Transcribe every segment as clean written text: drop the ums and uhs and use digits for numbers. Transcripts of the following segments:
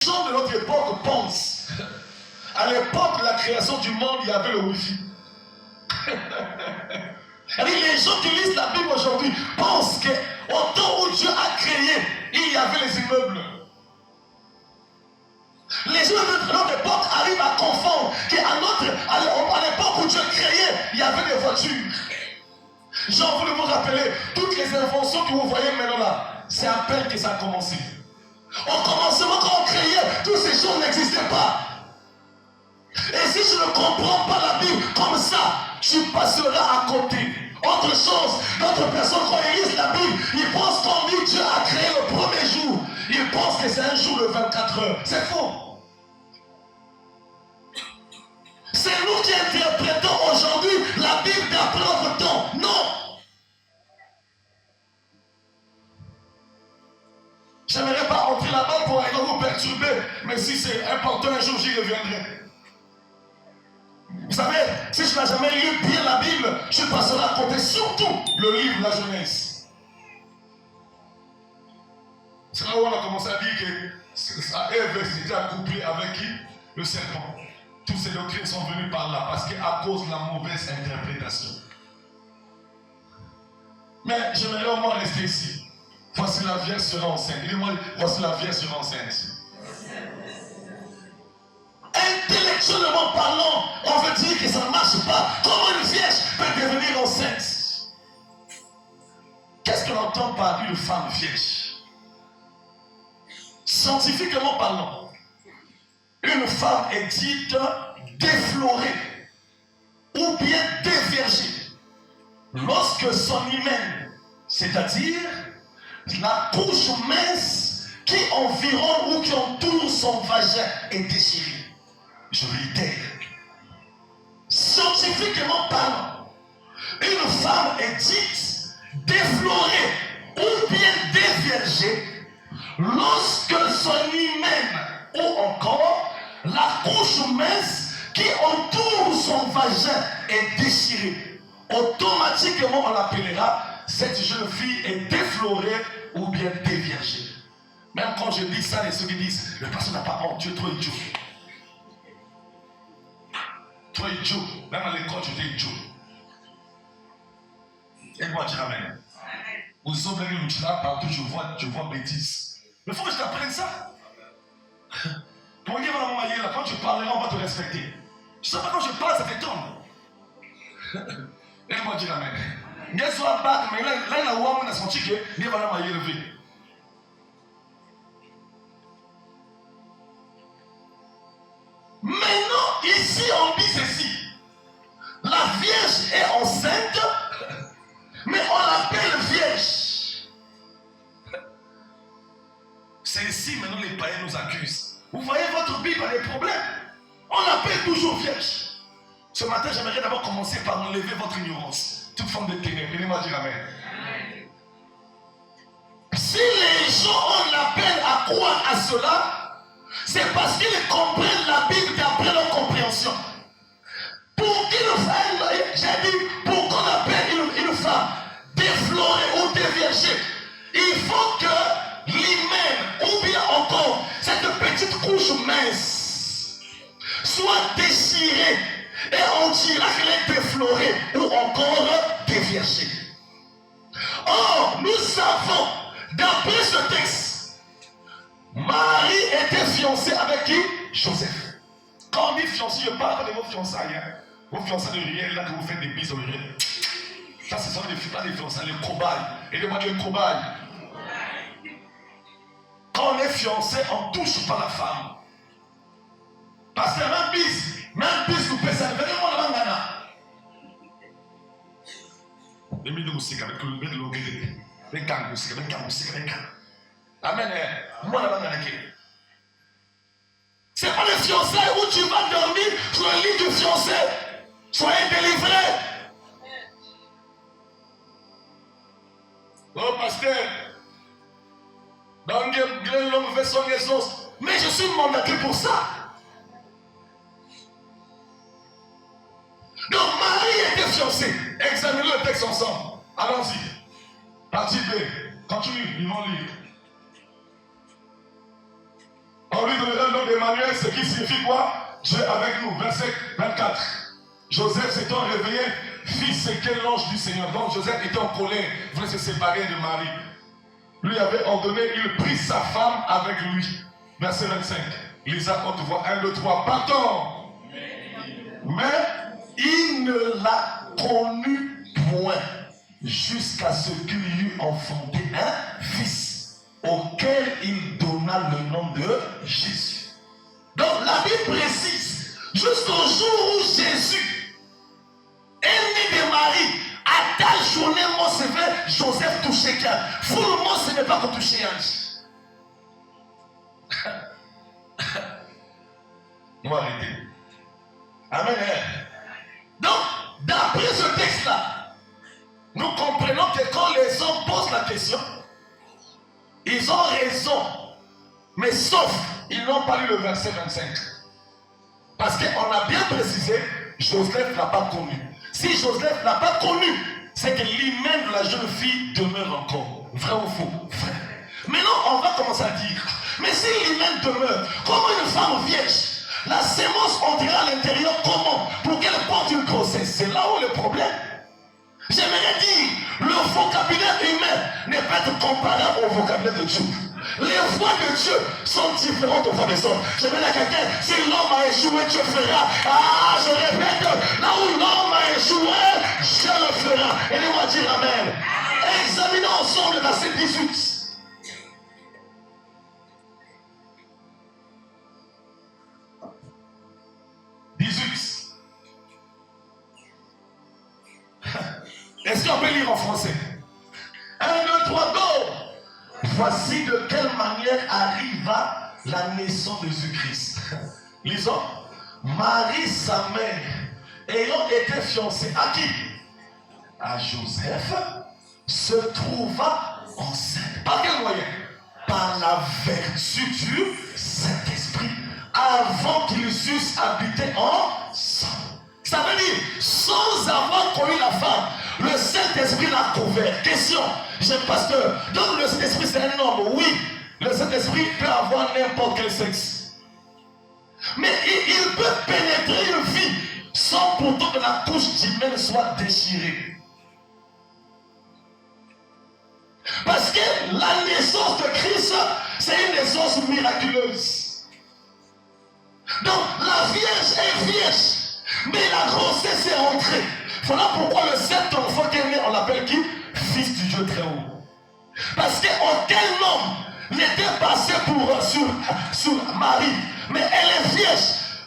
gens de notre époque pensent. À l'époque de la création du monde, il y avait le Wi-Fi. Les gens qui lisent la Bible aujourd'hui pensent qu'au temps où Dieu a créé, il y avait les immeubles. Les gens de notre époque arrivent à confondre qu'à l'époque où Dieu créait, il y avait des voitures. J'ai envie de vous rappeler, toutes les inventions que vous voyez maintenant là, c'est à peine que ça a commencé. Au commencement, quand on créait, toutes ces choses n'existaient pas. Et si je ne comprends pas la Bible comme ça, tu passeras à côté. Autre chose, d'autres personnes, quand ils lisent la Bible, ils pensent qu'on dit Dieu a créé le premier jour. Ils pensent que c'est un jour de 24 heures. C'est faux. C'est nous qui interprétons aujourd'hui la Bible d'après notre temps. Non. Je n'aimerais pas entrer là-bas pour aller vous perturber, mais si c'est important, un jour j'y reviendrai. Vous savez, si je n'ai jamais lu bien la Bible, je passerai à côté, surtout le livre de la Genèse. C'est là où on a commencé à dire que Ève s'était accouplée avec qui? Le serpent. Toutes ces doctrines sont venues par là, parce qu'à cause de la mauvaise interprétation. Mais j'aimerais au moins rester ici. Voici la Vierge sera enceinte. Dis-moi, voici la Vierge sera enceinte. Intellectuellement parlant, on veut dire que ça ne marche pas. Comment une vierge peut devenir enceinte? Qu'est-ce qu'on entend par une femme vierge? Scientifiquement parlant, une femme est dite déflorée ou bien déviergée lorsque son hymen, c'est-à-dire la couche mince qui environne ou qui entoure son vagin, est déchirée. Je réitère. Scientifiquement parlant, une femme est dite déflorée ou bien déviergée lorsque son hymen ou encore la couche mince qui entoure son vagin est déchirée. Automatiquement, on l'appellera cette jeune fille est déflorée ou bien déviergée. Même quand je dis ça, les ceux qui disent le pasteur n'a pas honte, tu es trop idiot. Trop idiot. Même à l'école, tu es idiot. Et moi, je dis amen. Vous autres, là, partout, je vois bêtises. Mais il faut que je t'apprenne ça. Comment dire, là, quand tu parleras, on va te respecter. Je ne sais pas, quand je parle, ça t'étonne. Et moi, je dis amen. Mais là, il a où on a senti que il va m'a élevé. Maintenant, ici, on dit ceci. La Vierge est enceinte, mais on l'appelle Vierge. C'est ici, maintenant, les païens nous accusent. Vous voyez, votre Bible a des problèmes. On l'appelle toujours Vierge. Ce matin, j'aimerais d'abord commencer par enlever votre ignorance. Toute forme de ténèbres. Venez-moi dire amen. Si les gens ont l'appel à croire à cela, c'est parce qu'ils comprennent la Bible d'après leur compréhension. Pour qu'ils fassent, j'ai dit, pour qu'on appelle une femme déflorée ou déviergée, il faut que l'hymen ou bien encore cette petite couche mince soit déchirée. Et on dira qu'elle est déflorée ou encore déviergée. Or, nous savons, d'après ce texte, Marie était fiancée avec qui? Joseph. Quand on dit fiancée, je parle de vos fiançailles. Vos fiançailles de riel, là que vous faites des bises au riel. Ça, ce sont pas des fiançailles, les cobayes. Aidez-moi dire cobayes. Quand on est fiancé, on ne touche pas la femme. Parce que même bis nous peut servir. Venez-moi là-bas, Nana. Les milliers de musique avec le bébé de l'orgueil. Les gangs de musique, les gangs de musique, les gangs. Amen. Moi là-bas, Nana. C'est pas les fiançailles où tu vas dormir sur le lit du fiancé. Soyez délivrés. Oh, pasteur. Dans l'homme fait son essence. Mais je suis mandaté pour ça. Donc Marie était fiancée. Examinez le texte ensemble. Allons-y. Partie B. Continue, ils vont lire. On lui donnera le nom d'Emmanuel, ce qui signifie quoi? Dieu avec nous. Verset 24. Joseph s'étant réveillé, fit ce qu'est l'ange du Seigneur. Donc Joseph était en colère, voulait se séparer de Marie. Lui avait ordonné, il prit sa femme avec lui. Verset 25. Lisa, on te voit 1, 2, 3. Partons. Mais il ne la connut point jusqu'à ce qu'il eût enfanté un fils auquel il donna le nom de Jésus. Donc la Bible précise, jusqu'au jour où Jésus est né de Marie, à ta journée, moi c'est vrai, Joseph touchait quelqu'un. Pour moi, ce n'est pas que toucher Ange. On va arrêter. Amen. Donc, d'après ce texte-là, nous comprenons que quand les hommes posent la question, ils ont raison. Mais sauf, Ils n'ont pas lu le verset 25. parce qu'on a bien précisé, Joseph n'a pas connu. Si Joseph n'a pas connu, c'est que l'hymen de la jeune fille demeure encore. Vrai ou faux? Vrai. Maintenant, on va commencer à dire, mais si l'hymen demeure, comment une femme vierge, la sémence entrera à l'intérieur comment? Pour qu'elle porte une grossesse. C'est là où le problème. J'aimerais dire, le vocabulaire humain n'est pas comparable au vocabulaire de Dieu. Les voix de Dieu sont différentes aux voix des hommes. J'aimerais dire à quelqu'un, si l'homme a échoué, Dieu fera. Ah, je répète, là où l'homme a échoué, Dieu le fera. Et nous va dire Amen. Examinons ensemble le verset 18. Est-ce qu'on peut lire en français? 1, 2, 3, go! Voici de quelle manière arriva la naissance de Jésus-Christ. Lisons. Marie, sa mère, ayant été fiancée à qui? À Joseph, se trouva enceinte. Par quel moyen? Par la vertu du Saint-Esprit, avant qu'ils eussent habité ensemble. Ça veut dire, sans avoir connu la femme, le Saint-Esprit l'a couvert. Question, jeune pasteur, donc le Saint-Esprit c'est un homme, oui. Le Saint-Esprit peut avoir n'importe quel sexe. Mais il peut pénétrer une vie sans pourtant que la couche d'hymen soit déchirée. Parce que la naissance de Christ, c'est une naissance miraculeuse. Donc la Vierge est vierge. Mais la grossesse est entrée. Voilà pourquoi le sept enfant qui est né, on l'appelle qui? Fils du Dieu très haut. Parce qu'aucun homme n'était passé sur Marie. Mais elle est vierge.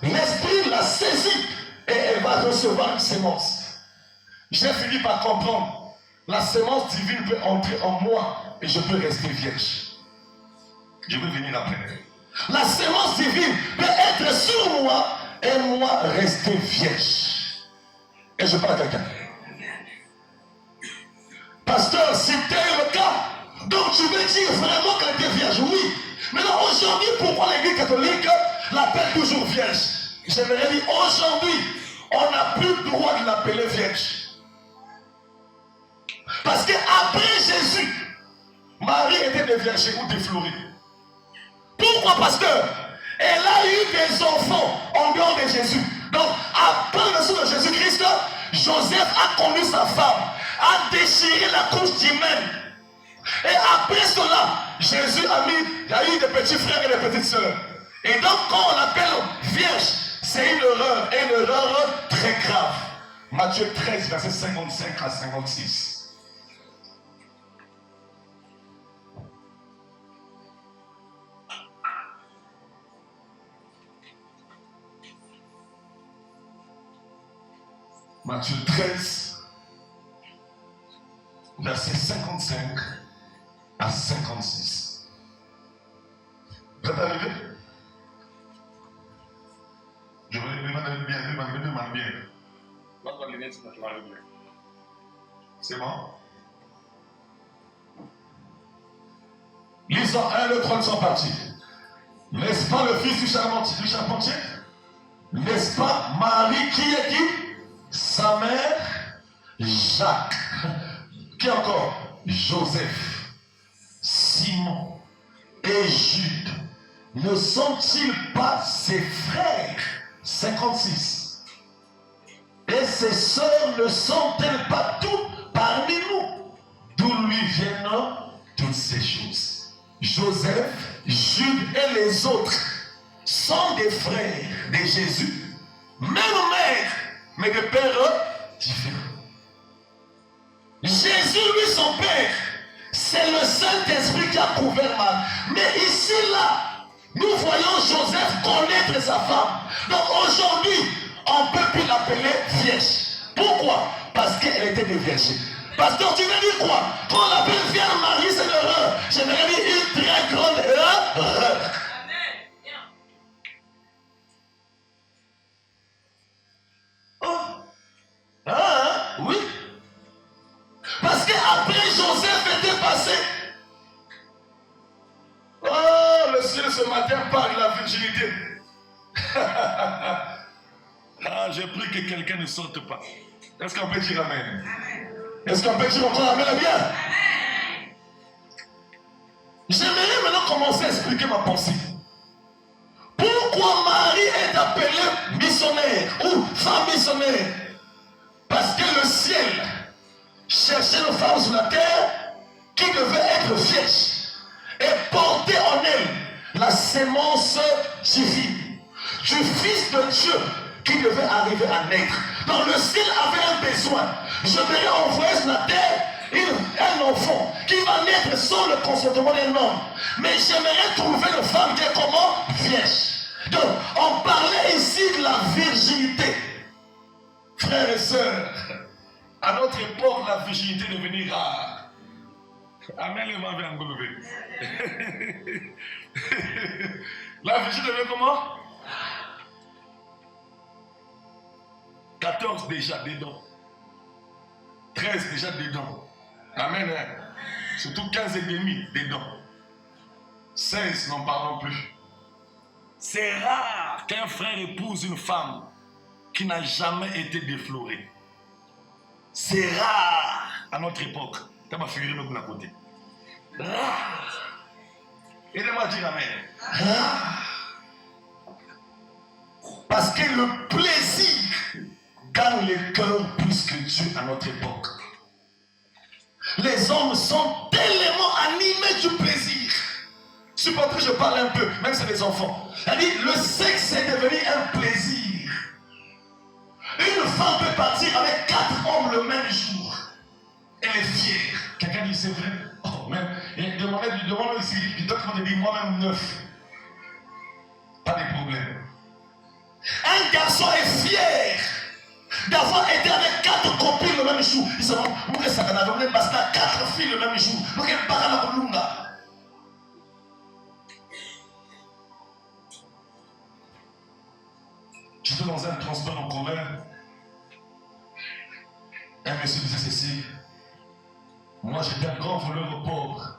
L'esprit l'a saisie et elle va recevoir une sémence. J'ai fini par comprendre. La sémence divine peut entrer en moi et je peux rester vierge. Je vais venir après. La sémence divine peut être sur moi et moi rester vierge. Et je parle à quelqu'un. Pasteur, c'était le cas. Donc tu veux dire vraiment qu'elle était vierge? Oui. Maintenant aujourd'hui, pourquoi l'église catholique l'appelle toujours vierge? J'aimerais dire aujourd'hui, on n'a plus le droit de l'appeler vierge. Parce qu'après Jésus, Marie était déviergée ou déflorée. Pourquoi, pasteur? Elle a eu des enfants en dehors de Jésus. Donc, après le naissance de Jésus-Christ, Joseph a connu sa femme, a déchiré la couche d'hymen. Et après cela, Jésus il y a eu des petits frères et des petites sœurs. Et donc, quand on l'appelle vierge, c'est une erreur, et une erreur très grave. Matthieu 13, verset 55 à 56. Matthieu 13, verset 55 à 56. Vous êtes arrivé? Je vais demander bien. C'est bon? Lisons 1, 2, 3, nous sommes partis. N'est-ce pas le fils du charpentier? N'est-ce pas Marie qui est qui? Sa mère, Jacques. Qui encore? Joseph, Simon et Jude, ne sont-ils pas ses frères? 56. Et ses sœurs ne sont-elles pas toutes parmi nous? D'où lui viennent toutes ces choses? Joseph, Jude et les autres sont des frères de Jésus, même mère, mais de pères différents. Jésus, lui, son père, c'est le Saint-Esprit qui a couvert Marie. Mais ici, là, nous voyons Joseph connaître sa femme. Donc aujourd'hui, on ne peut plus l'appeler vierge. Pourquoi? Parce qu'elle était déviergée. Pasteur, tu veux dire quoi? Quand on l'appelle Vierge Marie, c'est l'erreur. J'aimerais dire une très grande erreur. Oui. Parce qu'après Joseph était passé. Oh, le ciel ce matin parle de la virginité. J'ai pris que quelqu'un ne sorte pas. Est-ce qu'on peut dire amen? Est-ce qu'on peut dire encore amen bien? J'aimerais maintenant commencer à expliquer ma pensée. Pourquoi Marie est appelée missionnaire ou femme missionnaire? Parce que le ciel cherchait une femme sur la terre qui devait être vierge et porter en elle la sémence divine du Fils de Dieu qui devait arriver à naître. Donc le ciel avait un besoin. Je devais envoyer sur la terre un enfant qui va naître sans le consentement d'un homme. Mais j'aimerais trouver une femme qui est comment? Vierge. Donc on parlait ici de la virginité. Frères et sœurs, à notre époque, la virginité est devenue rare. Amen, le m'avait engloué. La virginité devient comment? 14 déjà dedans. 13 déjà dedans. Amen. Surtout 15 et demi dedans. 16, n'en parlons plus. C'est rare qu'un frère épouse une femme qui n'a jamais été déflorée. C'est rare à notre époque. Tu m'as figuré de l'autre côté. Rare. Aidez-moi à dire amen. Rare. Parce que le plaisir gagne le cœur plus que Dieu à notre époque. Les hommes sont tellement animés du plaisir. Supportez que je parle un peu, même si c'est des enfants. C'est-à-dire, le sexe est devenu un plaisir. Une femme peut partir avec 4 hommes le même jour. Elle est fière. Quelqu'un dit c'est vrai. Oh, même. Demande ici, il doit te dire moi-même 9. Pas de problème. Un garçon est fier d'avoir été avec 4 copines le même jour. Il se dit, moi, ça n'a pas même passé 4 filles le même jour. Donc, elle part à la Colunga. J'étais dans un transport en commun. Un monsieur disait ceci. Moi, j'étais un grand voleur au pauvre.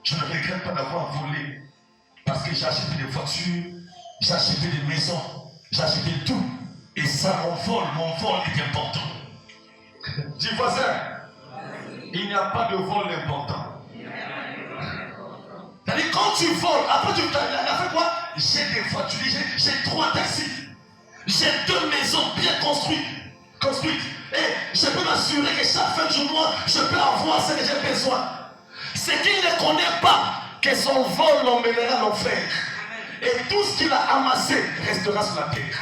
Je ne regrette pas d'avoir volé. Parce que j'ai acheté des voitures, j'ai acheté des maisons, j'ai acheté tout. Et ça, mon vol est important. Dis voisin, il n'y a pas de vol important. C'est-à-dire, quand tu voles, après tu as fait quoi? J'ai des voitures, j'ai 3 taxis. J'ai 2 maisons bien construites. Et je peux m'assurer que chaque fin du mois, je peux avoir ce que j'ai besoin. C'est qu'il ne connaît pas que son vol l'emmènera à l'enfer. Et tout ce qu'il a amassé restera sur la terre.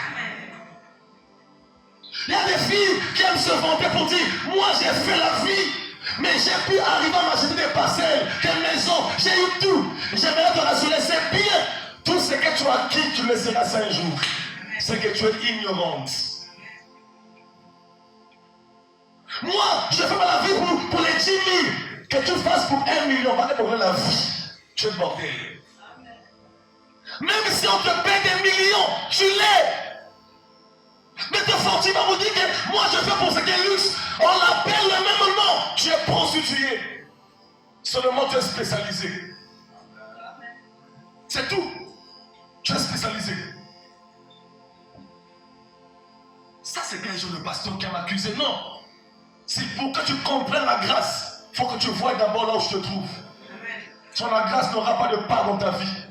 Il y a des filles qui aiment se vanter pour dire, moi j'ai fait la vie, mais j'ai pu arriver à m'acheter des parcelles, des maisons, j'ai eu tout. J'aimerais te rassurer, c'est bien. Tout ce que tu as acquis, tu le seras un jour. C'est que tu es ignorante. Moi, je fais pas la vie pour les 10 000. Que tu fasses pour 1 million, va pour la vie. Tu es bordel. Même si on te paie des millions, tu l'es. Mais de fois, tu vas vous dire que moi je fais pour ce qui est luxe. On l'appelle le même nom. Tu es prostitué. Seulement tu es spécialisé. C'est tout. Tu es spécialisé. Ça, c'est qu'un jour le pasteur qui m'a accusé. Non. C'est pour que tu comprennes la grâce. Il faut que tu vois d'abord là où je te trouve. Sans la grâce n'aura pas de part dans ta vie.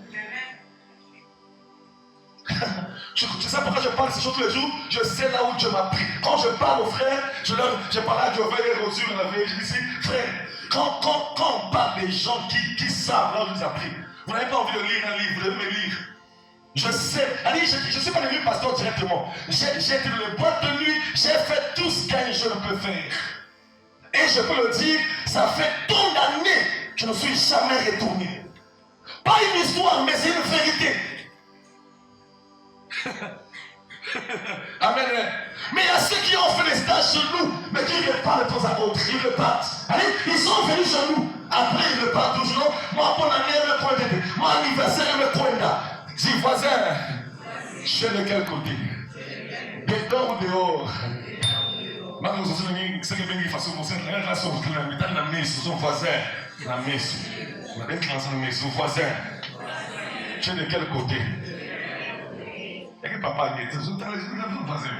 C'est ça pourquoi je parle de ces choses tous les jours. Je sais là où Dieu m'a pris. Quand je parle aux frères, je parle à Dieu, les reçus, on avait, je dis ici, frère, quand on parle des gens qui savent là où Dieu nous a pris, vous n'avez pas envie de lire un livre, vous devez me lire. Je sais, allez, je ne suis pas devenu pasteur directement. J'ai été dans les boîtes de nuit, j'ai fait tout ce qu'un jeune peut faire. Et je peux le dire, ça fait tant d'années que je ne suis jamais retourné. Pas une histoire, mais c'est une vérité. Amen. Mais il y a ceux qui ont fait des stages chez nous, mais qui repartent de temps à autre. Ils repartent. Allez, ils sont venus chez nous. Après, ils repartent toujours. Moi, bonne année, me coin de mon anniversaire, me coin là. Dis, voisin, je suis de quel côté? Dedans ou dehors? Maintenant, nous sommes ceux qui viennent façon comme ça. La relation, la messe, son voisin. La messe. La déclaration de messe, son voisin. Tu es de quel côté? Et que papa dit, tu es le voisin.